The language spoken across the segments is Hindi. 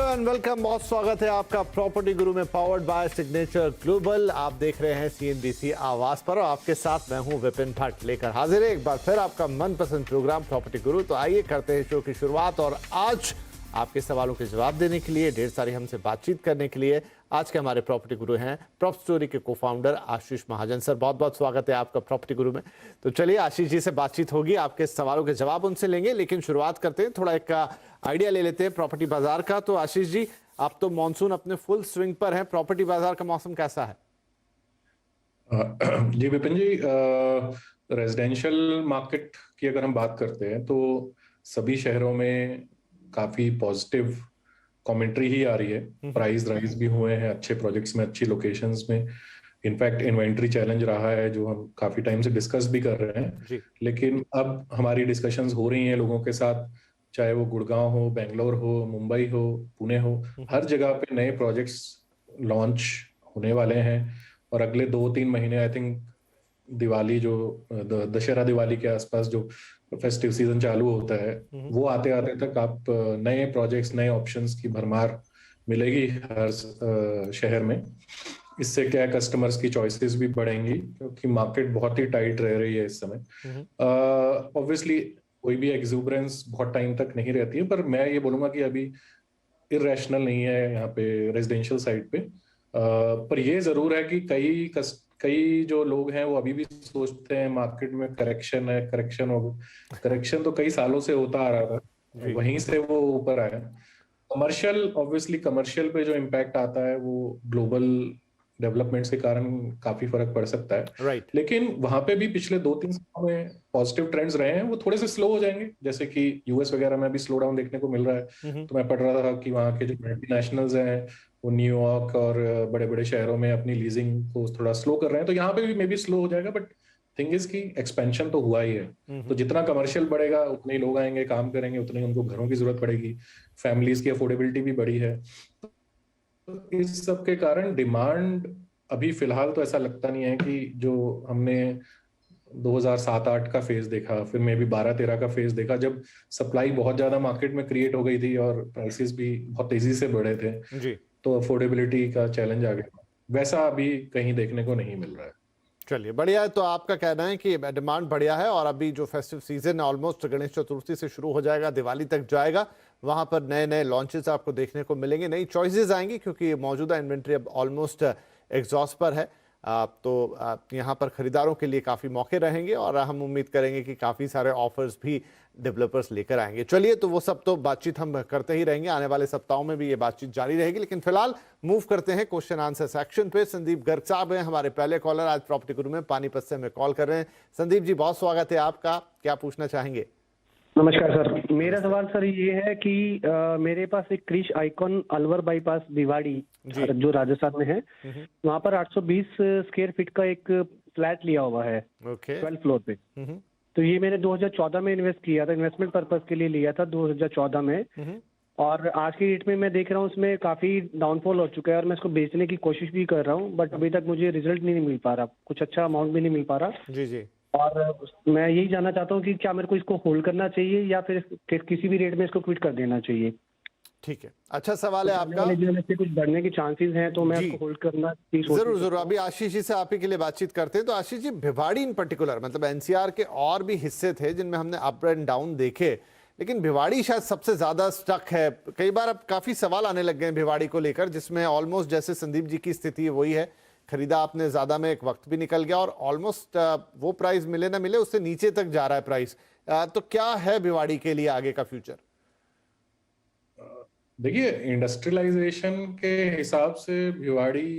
हेलो एंड वेलकम, बहुत स्वागत है आपका प्रॉपर्टी गुरु में, पावर्ड बाय सिग्नेचर ग्लोबल। आप देख रहे हैं सीएनबीसी आवाज पर और आपके साथ मैं हूं विपिन भट्ट, लेकर हाजिर है एक बार फिर आपका मनपसंद प्रोग्राम प्रॉपर्टी गुरु। तो आइए करते हैं शो की शुरुआत। और आज आपके सवालों के जवाब देने के लिए, ढेर सारी हमसे बातचीत करने के लिए आज के हमारे प्रॉपर्टी गुरु हैं प्रॉप स्टोरी के को फाउंडर आशीष महाजन सर। बहुत बहुत स्वागत है आपका प्रॉपर्टी गुरु में। तो चलिए आशीष जी से बातचीत होगी, आपके सवालों के जवाब उनसे लेंगे, लेकिन शुरुआत करते हैं, थोड़ा एक आइडिया ले लेते हैं प्रॉपर्टी बाजार का। तो आशीष जी, आप तो मॉनसून अपने फुल स्विंग पर है, प्रॉपर्टी बाजार का मौसम कैसा है? जी विपिन जी, रेजिडेंशियल मार्केट की अगर हम बात करते हैं तो सभी शहरों में काफी पॉजिटिव कमेंट्री ही आ रही है। प्राइस राइज भी हुए हैं अच्छे प्रोजेक्ट्स में, अच्छी लोकेशंस में। इनफैक्ट इन्वेंट्री चैलेंज रहा है जो हम काफी टाइम से डिस्कस भी कर रहे हैं जी। लेकिन अब हमारी डिस्कशंस हो रही हैं लोगों के साथ, चाहे वो गुड़गांव हो, बेंगलोर हो, मुंबई हो, पुणे हो, हर जगह पे नए प्रोजेक्ट्स लॉन्च होने वाले हैं। और अगले 2-3 महीने आई थिंक दिवाली जो दशहरा दिवाली के आसपास जो फेस्टिव सीजन चालू होता है वो आते आते तक आप नए प्रोजेक्ट्स, नए ऑप्शंस की भरमार मिलेगी हर शहर में। इससे क्या है, कस्टमर्स की चॉइसेस भी बढ़ेंगी क्योंकि मार्केट बहुत ही टाइट रह रही है इस समय। ऑब्वियसली कोई भी एक्सुबरेंस बहुत टाइम तक नहीं रहती है, पर मैं ये बोलूंगा कि अभी इरेशनल नहीं है यहाँ पे रेजिडेंशियल साइड पे। पर ये जरूर है कि कई जो लोग हैं वो अभी भी सोचते हैं मार्केट में करेक्शन है, करेक्शन होगा। करेक्शन तो कई सालों से होता आ रहा था, वहीं से वो ऊपर आया। कमर्शियल, ऑब्वियसली कमर्शियल पे जो इम्पैक्ट आता है वो ग्लोबल डेवलपमेंट्स के कारण काफी फर्क पड़ सकता है। लेकिन वहां पे भी पिछले 2-3 सालों में पॉजिटिव ट्रेंड्स रहे हैं, वो थोड़े से स्लो हो जाएंगे। जैसे कि यूएस वगैरह में अभी स्लो डाउन देखने को मिल रहा है। तो मैं पढ़ रहा था कि वहाँ के जो मल्टीनेशनल्स हैं वो न्यूयॉर्क और बड़े बड़े शहरों में अपनी लीजिंग को थोड़ा स्लो कर रहे हैं। तो यहाँ पे भी मे बी स्लो हो जाएगा, बट थिंग इज की एक्सपेंशन तो हुआ ही है। तो जितना कमर्शियल बढ़ेगा उतने ही लोग आएंगे, काम करेंगे, उतनी ही उनको घरों की जरूरत पड़ेगी। फैमिलीज की अफोर्डेबिलिटी भी बढ़ी है। तो इस सब के कारण डिमांड अभी फिलहाल तो ऐसा लगता नहीं है कि जो हमने 2007-8 का फेज देखा, फिर मे भी 12-13 का फेज देखा जब सप्लाई बहुत ज्यादा मार्केट में क्रिएट हो गई थी और प्राइसेस भी बहुत तेजी से बढ़े थे जी। तो अफोर्डेबिलिटी का चैलेंज आ गया, वैसा अभी कहीं देखने को नहीं मिल रहा है। चलिए बढ़िया है। तो आपका कहना है कि डिमांड बढ़िया है और अभी जो festive season almost Ganesh Chaturthi से शुरू हो जाएगा, दिवाली तक जाएगा, वहां पर नए नए लॉन्चेस आपको देखने को मिलेंगे, नई चॉइसेस आएंगी क्योंकि मौजूदा इन्वेंट्री अब ऑलमोस्ट एग्जॉस्ट पर है। तो यहाँ पर खरीदारों के लिए काफ़ी मौके रहेंगे और हम उम्मीद करेंगे कि काफ़ी सारे ऑफर्स भी डेवलपर्स लेकर आएंगे। चलिए, तो वो सब तो बातचीत हम करते ही रहेंगे, आने वाले सप्ताहों में भी ये बातचीत जारी रहेगी, लेकिन फिलहाल मूव करते हैं क्वेश्चन आंसर सेक्शन पे। संदीप गर्ग साहब हैं हमारे पहले कॉलर आज प्रॉपर्टी गुरु में, पानीपत से हमें कॉल कर रहे हैं। संदीप जी, बहुत स्वागत है आपका, क्या पूछना चाहेंगे? नमस्कार सर, मेरा सवाल सर ये है कि मेरे पास एक क्रिश आइकॉन अलवर बाईपास भिवाड़ी जो राजस्थान में है, वहाँ पर 820 स्क्वायर फीट का एक फ्लैट लिया हुआ है 12 फ्लोर पे। तो ये मैंने 2014 में इन्वेस्ट किया था, इन्वेस्टमेंट पर्पज के लिए लिया था 2014 में। और आज की डेट में मैं देख रहा हूँ उसमें काफी डाउनफॉल हो चुका है और मैं इसको बेचने की कोशिश भी कर रहा हूँ, बट अभी तक मुझे रिजल्ट नहीं मिल पा रहा, कुछ अच्छा अमाउंट भी नहीं मिल पा रहा। जी जी। और मैं यही जानना चाहता हूँ कि क्या मेरे को इसको होल्ड करना चाहिए या फिर किसी भी रेट में इसको क्विट कर देना चाहिए। ठीक है, अच्छा सवाल है आपका। इससे कुछ बढ़ने के चांसेस हैं तो मैं इसको होल्ड करना जरूर जरूर, अभी आशीष जी से आप ही के लिए बातचीत करते हैं। तो आशीष जी, भिवाड़ी इन पर्टिकुलर, मतलब एनसीआर के और भी हिस्से थे जिनमें हमने अप एंड डाउन देखे, लेकिन भिवाड़ी शायद सबसे ज्यादा स्टक है। कई बार अब काफी सवाल आने लग गए हैं भिवाड़ी को लेकर, जिसमें ऑलमोस्ट जैसे संदीप जी की स्थिति वही है, खरीदा आपने ज्यादा में, एक वक्त भी निकल गया और ऑलमोस्ट वो प्राइस मिले ना मिले उससे नीचे तक जा रहा है प्राइस। तो क्या है भिवाड़ी के लिए आगे का फ्यूचर? देखिए, इंडस्ट्रियलाइजेशन के हिसाब से भिवाड़ी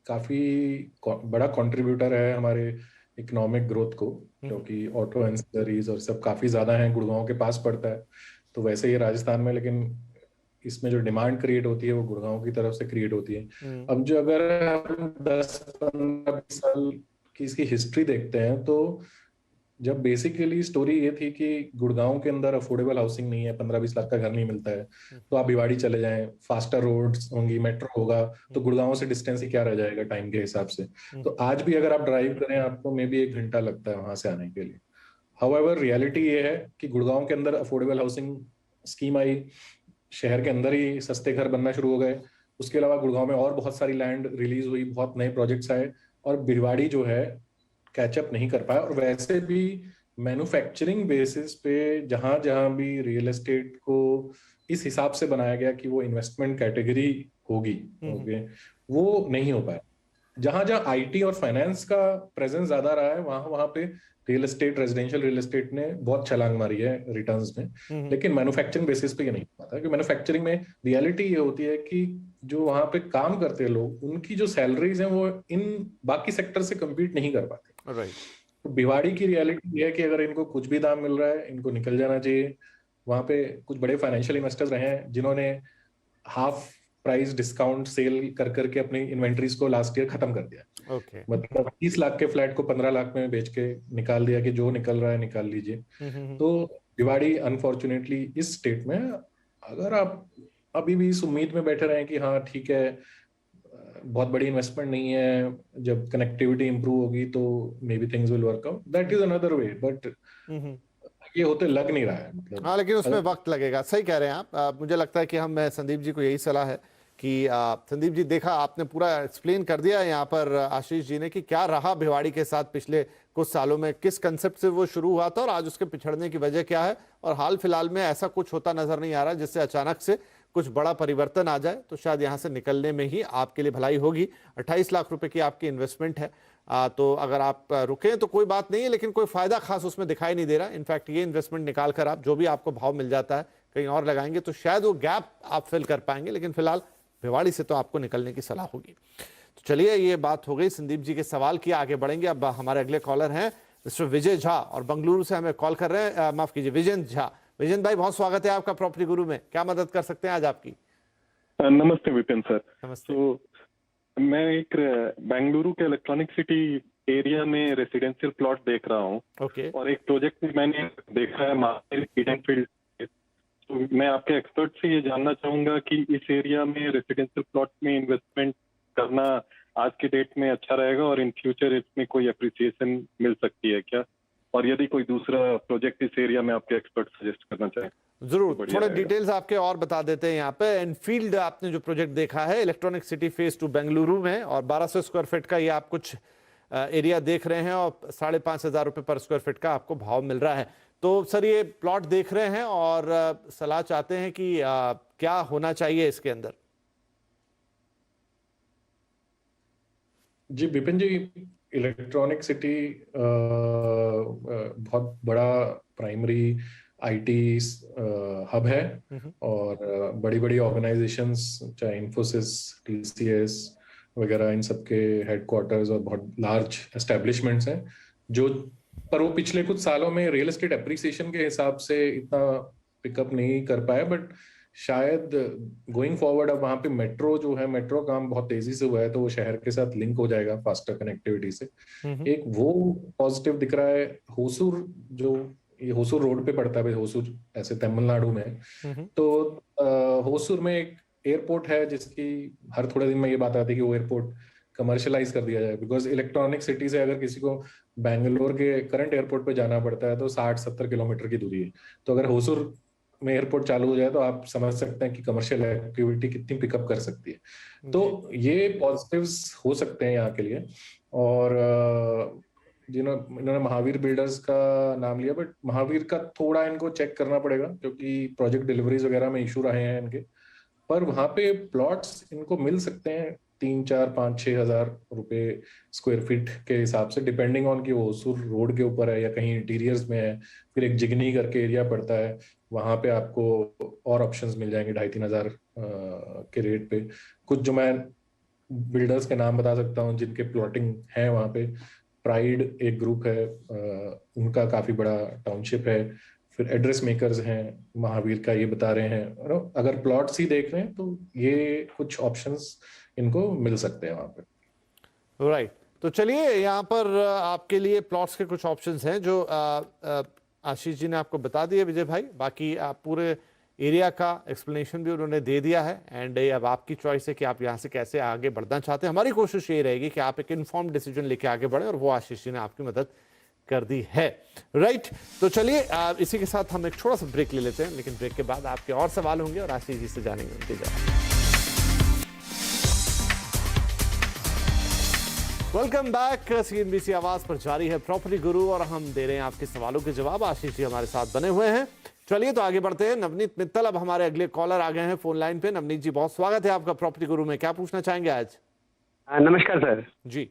काफी बड़ा कंट्रीब्यूटर है हमारे इकोनॉमिक ग्रोथ को, क्योंकि ऑटो एंसिलरीज और सब काफी ज्यादा हैं, गुड़गांव के पास पड़ता है। तो वैसे ही राजस्थान में, लेकिन इसमें जो डिमांड क्रिएट होती है वो गुड़गांव की तरफ से क्रिएट होती है। अब जो अगर हम 10-15 साल की इसकी हिस्ट्री देखते हैं तो जब बेसिकली स्टोरी ये थी कि गुड़गांव के अंदर अफोर्डेबल हाउसिंग नहीं है, 15-20 लाख का घर नहीं मिलता है, तो आप भिवाड़ी चले जाएं, फास्टर रोड्स होंगी, मेट्रो होगा, तो गुड़गांव से डिस्टेंस ही क्या रह जाएगा टाइम के हिसाब से। तो आज भी अगर आप ड्राइव करें आपको मे बी 1 घंटा लगता है वहां से आने के लिए। हाउएवर रियलिटी ये है कि गुड़गांव के अंदर अफोर्डेबल हाउसिंग स्कीम आई, शहर के अंदर ही सस्ते घर बनना शुरू हो गए। उसके अलावा गुड़गांव में और बहुत सारी लैंड रिलीज हुई, बहुत नए प्रोजेक्ट्स आए, और भिवाड़ी जो है कैचअप नहीं कर पाया। और वैसे भी मैन्युफैक्चरिंग बेसिस पे जहां जहां भी रियल एस्टेट को इस हिसाब से बनाया गया कि वो इन्वेस्टमेंट कैटेगरी होगी, ओके, वो नहीं हो पाया। जहां जहां आईटी और फाइनेंस का प्रेजेंस ज्यादा रहा है, वहां वहां पे real estate, residential real estate ने बहुत छलांग मारी है रिटर्न्स में। लेकिन मैन्युफैक्चरिंग बेसिस पे ये नहीं हो पाता, क्योंकि मैन्युफैक्चरिंग में रियलिटी ये होती है कि जो वहां पे काम करते हैं लोग, उनकी जो सैलरीज हैं वो इन बाकी सेक्टर से कम्पीट नहीं कर पाते। राइट। तो भिवाड़ी की रियलिटी ये है कि अगर इनको कुछ भी दाम मिल रहा है, इनको निकल जाना चाहिए। वहां पे कुछ बड़े फाइनेंशियल इन्वेस्टर्स रहे हैं जिन्होंने हाफ प्राइस डिस्काउंट सेल कर करके अपनी इन्वेंट्रीज को लास्ट ईयर खत्म कर दिया। ओके। मतलब 30 लाख के फ्लैट को 15 लाख में बेच के निकाल दिया कि जो निकल रहा है निकाल लीजिए। तो भिवाड़ी अनफॉर्चुनेटली इस स्टेट में, अगर आप अभी भी इस उम्मीद में बैठे रहे कि हाँ ठीक है, बहुत बड़ी इन्वेस्टमेंट नहीं है, जब कनेक्टिविटी इंप्रूव होगी तो may be things will work out, that is another way, but ये होते लग नहीं रहा है। मतलब हाँ, लेकिन उसमें वक्त लगेगा। सही कह रहे हैं आप। मुझे लगता है कि हम संदीप जी को यही सलाह है कि संदीप जी, देखा आपने पूरा एक्सप्लेन कर दिया यहाँ पर आशीष जी ने कि क्या रहा भिवाड़ी के साथ पिछले कुछ सालों में, किस कंसेप्ट से वो शुरू हुआ था और आज उसके पिछड़ने की वजह क्या है, और हाल फिलहाल में ऐसा कुछ होता नजर नहीं आ रहा जिससे अचानक से कुछ बड़ा परिवर्तन आ जाए। तो शायद यहाँ से निकलने में ही आपके लिए भलाई होगी। 28 लाख रुपए की आपकी इन्वेस्टमेंट है, तो अगर आप रुकें तो कोई बात नहीं है, लेकिन कोई फायदा खास उसमें दिखाई नहीं दे रहा। इनफैक्ट ये इन्वेस्टमेंट निकाल कर आप जो भी आपको भाव मिल जाता है कहीं और लगाएंगे तो शायद वो गैप आप फिल कर पाएंगे, लेकिन फिलहाल भिवाड़ी से तो आपको निकलने की सलाह होगी। तो चलिए, ये बात हो गई संदीप जी के सवाल की। आगे बढ़ेंगे। अब हमारे अगले कॉलर हैं मिस्टर विजय झा, और बेंगलुरु से हमें कॉल कर रहे हैं, माफ कीजिए, विजेंद्र झा। विजेंद्र भाई, बहुत स्वागत है आपका प्रॉपर्टी गुरु में। क्या मदद कर सकते हैं आज आपकी? नमस्ते विपिन सर। नमस्ते। तो मैं एक बेंगलुरु के इलेक्ट्रॉनिक सिटी एरिया में रेसिडेंशियल प्लॉट देख रहा हूँ। ओके। और एक प्रोजेक्ट भी मैंने देखा है महावीर ईडन फील्ड। तो मैं आपके एक्सपर्ट से ये जानना चाहूंगा कि इस एरिया में रेसिडेंशियल प्लॉट में इन्वेस्टमेंट करना आज के डेट में अच्छा रहेगा, और इन फ्यूचर इसमें कोई अप्रिसिएशन मिल सकती है क्या? और यदि कोई दूसरा प्रोजेक्ट इस एरिया में आपके एक्सपर्ट सजेस्ट करना चाहें। जरूर, थोड़े डिटेल्स आपके और बता देते हैं। यहाँ पे एनफील्ड आपने जो प्रोजेक्ट देखा है इलेक्ट्रॉनिक सिटी फेज 2 बेंगलुरु में, और 1200 स्क्वायर फीट का ये आप कुछ एरिया देख रहे हैं, और 5,500 रुपए पर स्क्वायर फीट का आपको भाव मिल रहा है। तो सर, ये प्लॉट देख रहे हैं और सलाह चाहते हैं कि क्या होना चाहिए इसके अंदर? जी विपिन जी, इलेक्ट्रॉनिक सिटी बहुत बड़ा प्राइमरी आईटी हब है, और बड़ी बड़ी ऑर्गेनाइजेशंस, चाहे इन्फोसिस, टीसीएस वगैरह, इन सब के हेडक्वार्टर्स और बहुत लार्ज एस्टेब्लिशमेंट्स हैं जो, पर वो पिछले कुछ सालों में रियल एस्टेट एप्रिसिएशन के हिसाब से इतना पिकअप नहीं कर पाया। बट शायद गोइंग फॉरवर्ड अब वहां पे मेट्रो जो है, मेट्रो काम बहुत तेजी से हुआ है, तो वो शहर के साथ लिंक हो जाएगा फास्टर कनेक्टिविटी से। एक वो पॉजिटिव दिख रहा है। होसूर, जो ये होसूर रोड पे पड़ता है भाई, होसूर ऐसे तमिलनाडु में, तो होसूर में एक एयरपोर्ट है जिसकी हर थोड़े दिन में ये बात आती है कि वो एयरपोर्ट कमर्शियलाइज कर दिया जाए। बिकॉज इलेक्ट्रॉनिक सिटी से अगर किसी को बैंगलोर के करंट एयरपोर्ट पे जाना पड़ता है तो 60-70 किलोमीटर की दूरी है। तो अगर होसूर में एयरपोर्ट चालू हो जाए तो आप समझ सकते हैं कि कमर्शियल एक्टिविटी कितनी पिकअप कर सकती है। तो ये पॉजिटिव्स हो सकते हैं यहाँ के लिए। और इन्होंने महावीर बिल्डर्स का नाम लिया, बट महावीर का थोड़ा इनको चेक करना पड़ेगा, क्योंकि प्रोजेक्ट डिलीवरीज वगैरह में इशू रहे हैं इनके। पर वहां पे प्लॉट्स इनको मिल सकते हैं 3, 4, 5, 6 हजार रुपए स्क्वायर फीट के हिसाब से, डिपेंडिंग ऑन कि वो होसूर रोड के ऊपर है या कहीं इंटीरियर्स में है। फिर एक जिगनी करके एरिया पड़ता है, वहां पे आपको और ऑप्शंस मिल जाएंगे 2,500-3 हजार के रेट पे। कुछ जो मैं बिल्डर्स के नाम बता सकता हूँ जिनके प्लॉटिंग है वहां पे, प्राइड एक ग्रुप है, उनका काफी बड़ा टाउनशिप है। फिर एड्रेस मेकर्स हैं महावीर का, ये बता रहे हैं। अगर प्लॉट्स ही देख रहे हैं तो ये कुछ ऑप्शंस इनको मिल सकते हैं वहां पे। राइट। तो चलिए, यहाँ पर आपके लिए प्लॉट्स के कुछ ऑप्शंस हैं जो आशीष जी ने आपको बता दिए विजय भाई। बाकी आप पूरे एरिया का एक्सप्लेनेशन भी उन्होंने दे दिया है, एंड अब आपकी चॉइस है कि आप यहाँ से कैसे आगे बढ़ना चाहते हैं। हमारी कोशिश ये रहेगी कि आप एक इन्फॉर्म्ड डिसीजन लेके आगे बढ़े, और वो आशीष जी ने आपकी मदद कर दी है। राइट, तो चलिए इसी के साथ हम एक छोटा सा ब्रेक ले लेते हैं, लेकिन ब्रेक के बाद आपके और सवाल होंगे और आशीष जी से जानेंगे उनके जवाब। Welcome back. CNBC आवाज पर जारी है प्रॉपर्टी गुरु और हम दे रहे हैं आपके सवालों के जवाब। आशीष जी हमारे साथ बने हुए हैं। चलिए तो आगे बढ़ते हैं। नवनीत मित्तल अब हमारे अगले कॉलर आ गए हैं फोन लाइन पे। नवनीत जी, बहुत स्वागत है आपका प्रॉपर्टी गुरु में। क्या पूछना चाहेंगे आज? नमस्कार सर। जी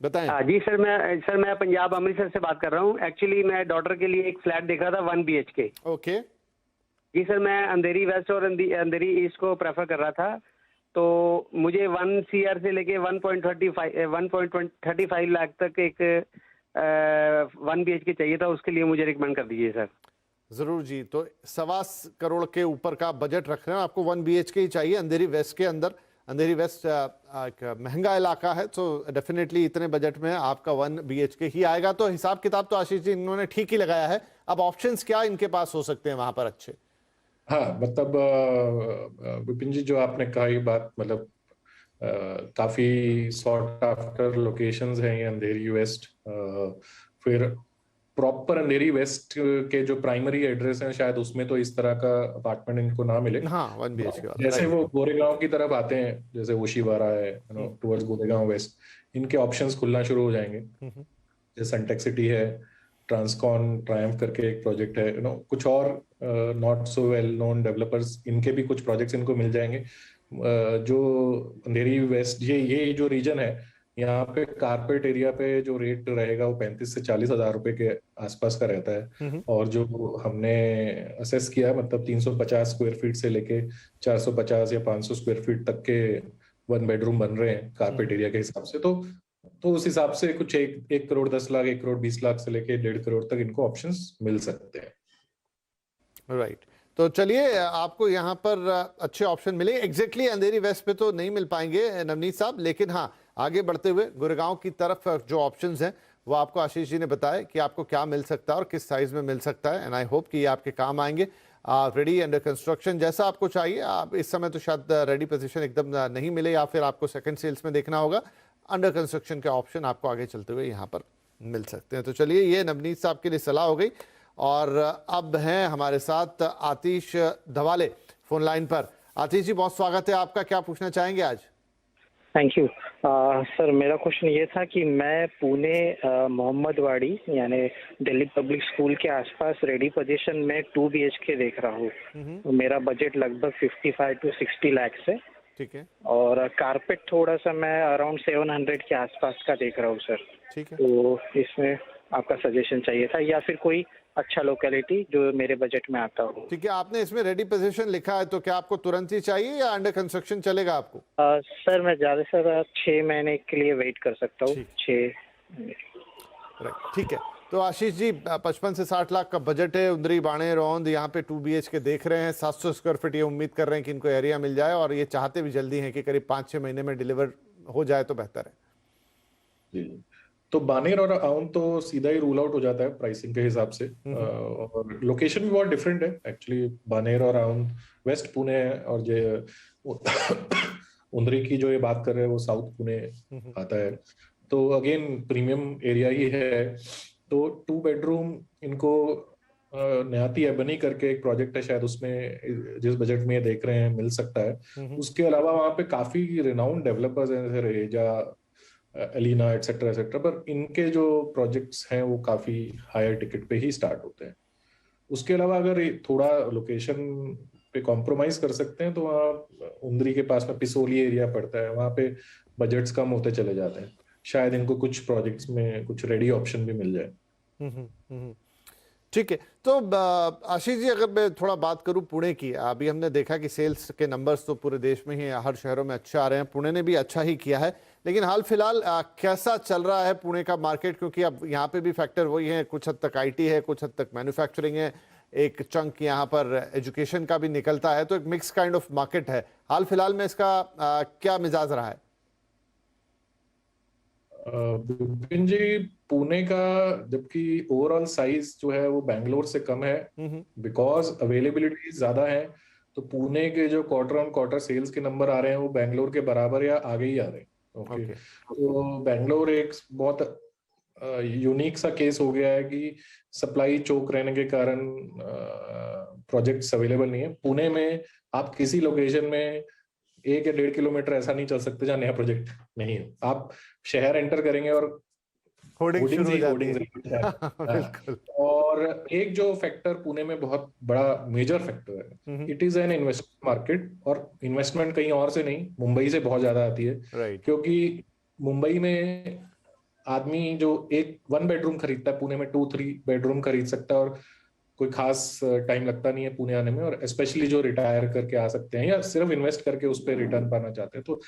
बताएं। जी सर, मैं पंजाब अमृतसर से बात कर रहा हूँ। एक्चुअली मैं डॉटर के लिए एक फ्लैट देख रहा था 1 BHK। ओके जी सर, मैं अंधेरी वेस्ट और अंधेरी ईस्ट को प्रेफर कर रहा था। तो मुझे 1 CR से लेके 1.35 लाख तक एक 1 BHK चाहिए था। उसके लिए मुझे रिकमेंड कर दीजिए सर। जरूर जी। तो 1.25 करोड़ के ऊपर का बजट रख रहे हैं, आपको 1 BHK ही चाहिए अंधेरी वेस्ट के अंदर। अंधेरी वेस्ट एक महंगा इलाका है, तो डेफिनेटली इतने बजट में आपका 1 BHK ही आएगा। तो हिसाब किताब तो आशीष जी इन्होंने ठीक ही लगाया है। अब ऑप्शंस क्या इनके पास हो सकते हैं वहां पर अच्छे? हाँ, मतलब विपिन जी, जो आपने कहा ये बात, मतलब काफी सॉट आफ्टर लोकेशंस हैं ये अंधेरी वेस्ट। फिर प्रॉपर अंधेरी वेस्ट के जो प्राइमरी एड्रेस हैं, शायद उसमें तो इस तरह का अपार्टमेंट इनको ना मिले। हाँ 1 BHK वाला, जैसे right। वो गोरेगांव की तरफ आते हैं, जैसे ओशीवारा है, टुवर्ड्स गोरेगांव वेस्ट, इनके ऑप्शंस खुलना शुरू हो जाएंगे। जैसे सनटेक सिटी है, ट्रांसकॉन ट्रायम्फ करके एक प्रोजेक्ट है, कुछ और not so well known developers, इनके भी कुछ प्रोजेक्ट्स इनको मिल जाएंगे। जो अंधेरी वेस्ट, ये जो रीजन है, यहाँ पे कारपेट एरिया पे जो रेट रहेगा वो 35 से 40 हजार रुपए के आसपास का रहता है। और जो हमने असेस किया, मतलब 350 स्क्वायर फीट से लेके 450 या 500 स्क्वायर फीट तक के 1 बेडरूम बन रहे हैं कारपेट एरिया के हिसाब से। तो उस हिसाब से कुछ 1 करोड़ 10 लाख, 1 करोड़ 20 लाख से लेके 1.5 करोड़ तक इनको ऑप्शंस मिल सकते हैं। राइट, तो चलिए आपको यहाँ पर अच्छे ऑप्शन मिले। एग्जैक्टली अंधेरी वेस्ट पे तो नहीं मिल पाएंगे नवनीत साहब, लेकिन हाँ आगे बढ़ते हुए गुड़गांव की तरफ जो ऑप्शंस हैं वो आपको आशीष जी ने बताया कि आपको क्या मिल सकता है और किस साइज में मिल सकता है। एंड आई होप कि ये आपके काम आएंगे। रेडी अंडर कंस्ट्रक्शन जैसा आपको चाहिए। आप इस समय तो शायद रेडी पोजीशन एकदम नहीं मिले, या फिर आपको सेकंड सेल्स में देखना होगा। अंडर कंस्ट्रक्शन के ऑप्शन आपको आगे चलते हुए यहाँ पर मिल सकते हैं। तो चलिए, ये नवनीत साहब के लिए सलाह हो गई। और अब हैं हमारे साथ आतिश धवाले फोन लाइन पर। आतिश जी, बहुत स्वागत है आपका। क्या पूछना चाहेंगे आज? Thank you sir. मेरा क्वेश्चन ये था कि मैं पुणे मोहम्मदवाड़ी यानी दिल्ली पब्लिक स्कूल के आसपास रेडी पोजीशन में 2 BHK देख रहा हूँ। तो मेरा बजट लगभग 55 to 60 लाख है। ठीक है। और कारपेट थोड़ा सा मैं अराउंड 700 के आसपास का देख रहा हूँ सर। ठीक है। तो इसमें आपका सजेशन चाहिए था, या फिर कोई अच्छा लोकेलिटी जो मेरे बजट में आता हो। ठीक है, आपने इसमें रेडी पोजीशन लिखा है, तो क्या आपको तुरंत ही चाहिए या अंडर कंस्ट्रक्शन चलेगा आपको? सर मैं ज्यादा से ज्यादा 6 महीने के लिए वेट कर सकता हूँ। 6। राइट, ठीक है। तो आशीष जी, 55 से 60 लाख का बजट है। उंदरी बाणे रौंद यहाँ पे 2 BHK देख रहे हैं। 700 स्क्वायर फीट ये उम्मीद कर रहे हैं कि इनको एरिया मिल जाए, और ये चाहते भी जल्दी हैं कि करीब 5-6 महीने में डिलीवर हो जाए तो बेहतर है। जी, तो बानेर और आउन तो सीधा ही रूल आउट हो जाता है प्राइसिंग के हिसाब से। और लोकेशन भी बहुत डिफरेंट है एक्चुअली। बानेर और आउन वेस्ट पुणे है, और जो उंदरी की जो ये बात कर रहे हैं वो साउथ पुणे आता है। तो अगेन प्रीमियम एरिया ही है। तो 2 बेडरूम इनको न्याती एबनी करके एक प्रोजेक्ट है, शायद उसमें जिस बजट में ये देख रहे हैं मिल सकता है। उसके अलावा वहाँ पे काफी रिनाउंड डेवलपर्स हैं, जैसे रहेजा, एलिना एटसेट्रा एटसेट्रा, पर इनके जो प्रोजेक्ट्स हैं वो काफी हायर टिकट पे ही स्टार्ट होते हैं। उसके अलावा अगर थोड़ा लोकेशन पे कॉम्प्रोमाइज कर सकते हैं तो वहाँ उंदरी के पास में पिसोली एरिया पड़ता है, वहाँ पे बजट्स कम होते चले जाते हैं। शायद इनको कुछ प्रोजेक्ट्स में कुछ रेडी ऑप्शन भी मिल जाए। ठीक है। तो आशीष जी, अगर मैं थोड़ा बात करूं पुणे की, अभी हमने देखा कि सेल्स के नंबर्स तो पूरे देश में ही हर शहरों में अच्छे आ रहे हैं। पुणे ने भी अच्छा ही किया है, लेकिन हाल फिलहाल कैसा चल रहा है पुणे का मार्केट? क्योंकि अब यहाँ पे भी फैक्टर वही है, कुछ हद तक IT है, कुछ हद तक मैन्युफैक्चरिंग है, एक चंक यहाँ पर एजुकेशन का भी निकलता है, तो एक मिक्स काइंड ऑफ मार्केट है। हाल फिलहाल में इसका क्या मिजाज रहा है? विपिन जी, पुणे का जबकि ओवरऑल साइज जो है वो बैंगलोर से कम है, बिकॉज अवेलेबिलिटी ज्यादा है। तो पुणे के जो क्वार्टर ऑन क्वार्टर सेल्स के नंबर आ रहे हैं वो बैंगलोर के बराबर या आगे ही आ रहे हैं। ओके। तो बैंगलोर एक बहुत यूनिक सा केस हो गया है कि सप्लाई चोक रहने के कारण प्रोजेक्ट्स अवेलेबल नहीं है। पुणे में आप किसी लोकेशन में 1 या 1.5 किलोमीटर ऐसा नहीं चल सकते जहाँ नया प्रोजेक्ट नहीं है। आप शहर एंटर करेंगे और होर्डिंग शुरू हो ही जाती होर्डिंग्स है। बिल्कुल। और एक जो फैक्टर पुणे में बहुत बड़ा मेजर फैक्टर है, it is an investment market, और इन्वेस्टमेंट कहीं और से नहीं, मुंबई से बहुत ज्यादा आती है। राइट। क्योंकि मुंबई में आदमी जो एक 1 बेडरूम खरीदता है, पुणे में 2-3 बेडरूम खरीद सकता है, और कोई खास टाइम लगता नहीं है पुणे आने में। और स्पेशली जो रिटायर करके आ सकते हैं या सिर्फ इन्वेस्ट करके उस पर रिटर्न पाना चाहते हैं, तो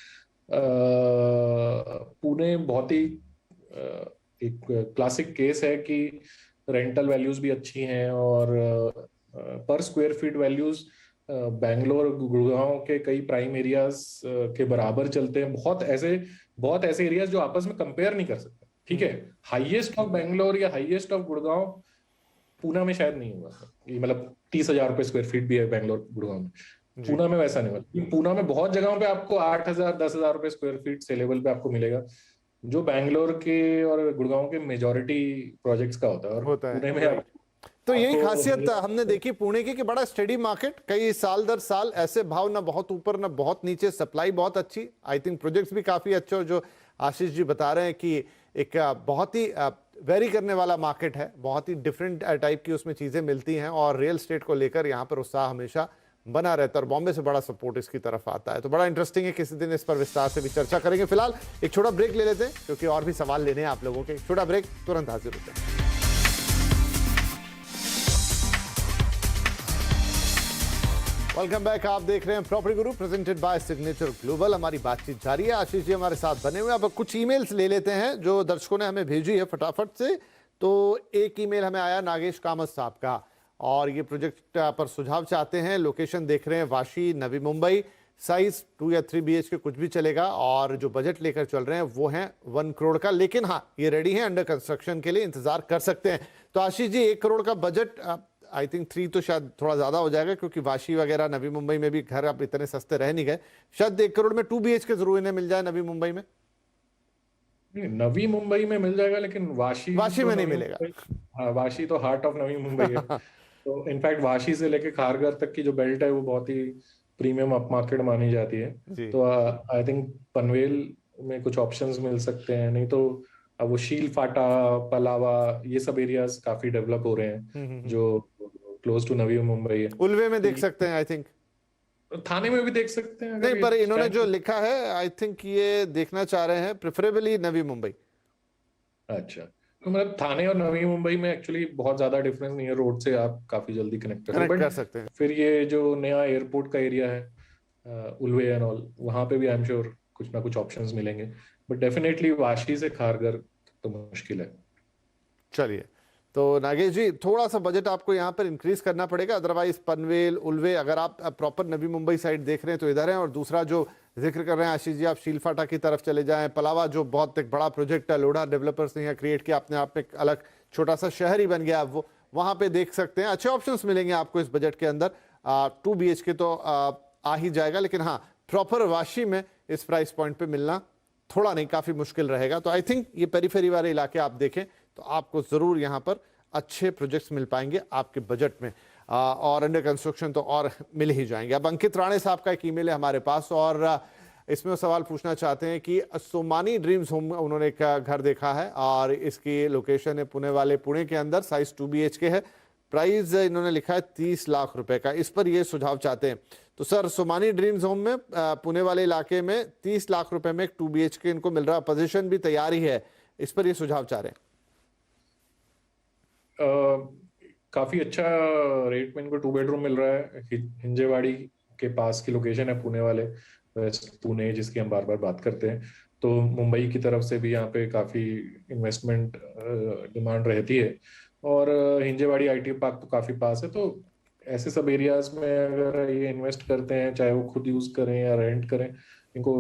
पुणे बहुत ही एक क्लासिक केस है कि रेंटल वैल्यूज भी अच्छी हैं, और पर square feet values Bangalore Gurgaon के कई प्राइम एरियाज के बराबर चलते हैं। बहुत ऐसे एरियाज जो आपस में कंपेयर नहीं कर सकते। ठीक है, हाईएस्ट ऑफ बैंगलोर या हाईएस्ट ऑफ गुड़गांव पूना में शायद नहीं होगा, ये मतलब 30,000 रुपए स्क्वायर फीट भी है बैंगलोर गुड़गांव में। पूना में वैसा नहीं होगा। पूना में बहुत जगहों पे आपको 8,000 10,000 रुपए स्क्वायर फीट से लेवल पे आपको मिलेगा, जो बैंगलोर के और गुड़गांव के मेजॉरिटी प्रोजेक्ट्स का होता है। और पुणे में तो यही खासियत हमने देखी पुणे की कि बड़ा स्टेडी मार्केट, कई साल दर साल ऐसे भाव, ना बहुत ऊपर ना बहुत नीचे, सप्लाई बहुत अच्छी, आई थिंक प्रोजेक्ट्स भी काफी अच्छे। और जो आशीष जी बता रहे हैं कि एक बहुत ही वेरी करने वाला मार्केट है, बहुत ही डिफरेंट टाइप की उसमें चीजें मिलती हैं, और रियल एस्टेट को लेकर यहाँ पर उत्साह हमेशा बना रहता है, और बॉम्बे से बड़ा सपोर्ट इसकी तरफ आता है। तो बड़ा इंटरेस्टिंग है, किसी दिन इस पर विस्तार से भी चर्चा करेंगे। फिलहाल एक छोटा ब्रेक ले लेते हैं, क्योंकि और भी सवाल लेने हैं आप लोगों के। छोटा ब्रेक, तुरंत हाजिर होते हैं। Welcome back. आप देख रहे हैं property Guru presented by signature global. हमारी बातचीत जारी है, आशीष जी हमारे साथ बने हुए। अब कुछ ईमेल्स ले लेते हैं जो दर्शकों ने हमें भेजी है फटाफट से। तो एक ईमेल हमें आया नागेश कामत साहब का, और ये प्रोजेक्ट पर सुझाव चाहते हैं। लोकेशन देख रहे हैं वाशी, नवी मुंबई, साइज 2 या 3 BHK कुछ भी चलेगा, और जो बजट लेकर चल रहे हैं वो है 1 करोड़ का। लेकिन हाँ, ये रेडी है, अंडर कंस्ट्रक्शन के लिए इंतजार कर सकते हैं। तो आशीष जी, 1 करोड़ का बजट, आई थिंक 3 तो शायद थोड़ा ज्यादा हो जाएगा, क्योंकि वाशी वगैरह नवी मुंबई में भी घर अब इतने सस्ते रह नहीं गए। शायद 1 करोड़ में 2 BHK जरूर इन्हें मिल जाए नवी मुंबई में। नवी मुंबई में मिल जाएगा, लेकिन वाशी में नहीं मिलेगा। हाँ, वाशी तो हार्ट ऑफ नवी मुंबई है। तो इनफैक्ट वाशी से लेके खारघर तक की जो बेल्ट है वो बहुत ही प्रीमियम अप मार्केट मानी जाती है। तो आई थिंक पनवेल में कुछ ऑप्शंस मिल सकते हैं, नहीं तो वो शील फाटा, पलावा, ये सब एरियाज काफी डेवलप हो रहे हैं जो क्लोज टू नवी मुंबई है। उल्वे में देख सकते हैं, आई थिंक थाने में भी देख सकते हैं। नहीं, पर इन्होंने जो लिखा है आई थिंक ये देखना चाह रहे हैं प्रेफरेबली नवी मुंबई। अच्छा, तो मतलब थाने और नवी मुंबई में एक्चुअली बहुत ज्यादा डिफरेंस नहीं है, रोड से आप काफी जल्दी कनेक्ट कर सकते हैं। फिर ये जो नया एयरपोर्ट का एरिया है उल्वे एंड ऑल, वहां पे भी आई एम श्योर कुछ ना कुछ ऑप्शंस मिलेंगे, बट डेफिनेटली वाशी से खारघर तो मुश्किल है। चलिए, तो नागेश जी थोड़ा सा बजट आपको यहाँ पर इंक्रीज करना पड़ेगा, अदरवाइज पनवेल, उल्वे, अगर आप प्रॉपर नवी मुंबई साइड देख रहे हैं तो इधर है। और दूसरा जो जिक्र कर रहे हैं आशीष जी, आप शीलफाटा की तरफ चले जाएं, पलावा जो बहुत एक बड़ा प्रोजेक्ट है, लोढ़ा डेवलपर्स ने यहाँ क्रिएट किया, अपने आप में एक अलग छोटा सा शहर ही बन गया, वो वहाँ पे देख सकते हैं। अच्छे ऑप्शंस मिलेंगे आपको इस बजट के अंदर। 2 BHK तो आ ही जाएगा, लेकिन हाँ, प्रॉपर वाशी में इस प्राइस पॉइंट पे मिलना थोड़ा नहीं, काफी मुश्किल रहेगा। तो आई थिंक ये पेरीफेरी वाले इलाके आप देखें तो आपको जरूर यहाँ पर अच्छे प्रोजेक्ट्स मिल पाएंगे आपके बजट में, और अंडर कंस्ट्रक्शन तो और मिल ही जाएंगे। अब अंकित राणे साहब का एक ईमेल है हमारे पास, और इसमें वो सवाल पूछना चाहते हैं कि सोमानी ड्रीम्स होम, उन्होंने एक घर देखा है और इसकी लोकेशन है पुणे के अंदर, साइज 2 BHK है, प्राइस इन्होंने लिखा है 30 लाख रुपए का। इस पर ये सुझाव चाहते हैं। तो सर, सोमानी ड्रीम्स होम में पुणे वाले इलाके में 30 लाख रुपए में एक 2 BHK इनको मिल रहा है, पोजीशन भी तैयार ही है, इस पर ये सुझाव चाह रहे हैं। काफी अच्छा रेट में इनको 2 बेडरूम मिल रहा है। हिंजेवाड़ी के पास की लोकेशन है पुणे वाले, वेस्ट पुणे जिसकी हम बार बार बात करते हैं। तो मुंबई की तरफ से भी यहाँ पे काफी इन्वेस्टमेंट डिमांड रहती है, और हिंजेवाड़ी IT पार्क तो काफी पास है। तो ऐसे सब एरियाज में अगर ये इन्वेस्ट करते हैं, चाहे वो खुद यूज करें या रेंट करें, इनको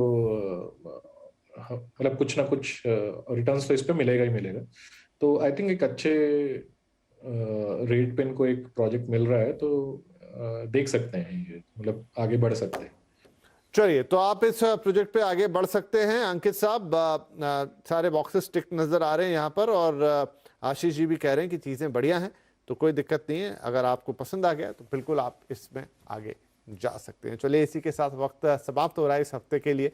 मतलब कुछ ना कुछ रिटर्न्स तो इस पे मिलेगा ही मिलेगा। तो आई थिंक एक अच्छे रेट पे इनको एक प्रोजेक्ट मिल रहा है, तो देख सकते हैं ये, मतलब आगे बढ़ सकते हैं। चलिए, तो आप इस प्रोजेक्ट पे आगे बढ़ सकते हैं। अंकित साहब, सारे बॉक्सेस टिक नजर आ रहे हैं यहाँ पर, और आशीष जी भी कह रहे हैं कि चीज़ें बढ़िया हैं, तो कोई दिक्कत नहीं है। अगर आपको पसंद आ गया तो बिल्कुल आप इसमें आगे जा सकते हैं। चलिए, इसी के साथ वक्त समाप्त हो रहा है इस हफ्ते के लिए,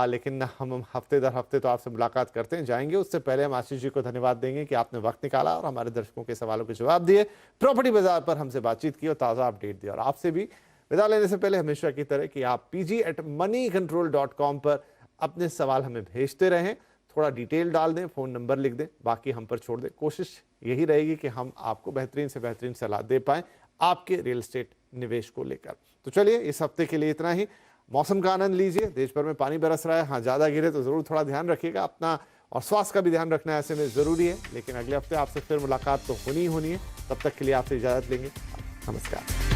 लेकिन हम हफ्ते दर हफ्ते तो आपसे मुलाकात करते हैं जाएंगे। उससे पहले हम आशीष जी को धन्यवाद देंगे कि आपने वक्त निकाला और हमारे दर्शकों के सवालों के जवाब दिए, प्रॉपर्टी बाजार पर हमसे बातचीत की और ताज़ा अपडेट दिया। और आपसे भी विदा लेने से पहले हमेशा की तरह कि आप pg@moneycontrol.com पर अपने सवाल हमें भेजते रहें, थोड़ा डिटेल डाल दें, फ़ोन नंबर लिख दें, बाकी हम पर छोड़ दें। कोशिश यही रहेगी कि हम आपको बेहतरीन से बेहतरीन सलाह दे पाएँ आपके रियल एस्टेट निवेश को लेकर। तो चलिए, इस हफ्ते के लिए इतना ही। मौसम का आनंद लीजिए। देश भर में पानी बरस रहा है, हाँ ज़्यादा गिरे तो ज़रूर थोड़ा ध्यान रखिएगा अपना, और स्वास्थ्य का भी ध्यान रखना ऐसे में ज़रूरी है। लेकिन अगले हफ्ते आपसे फिर मुलाकात तो होनी ही होनी है। तब तक के लिए आपसे इजाज़त लेंगे। नमस्कार।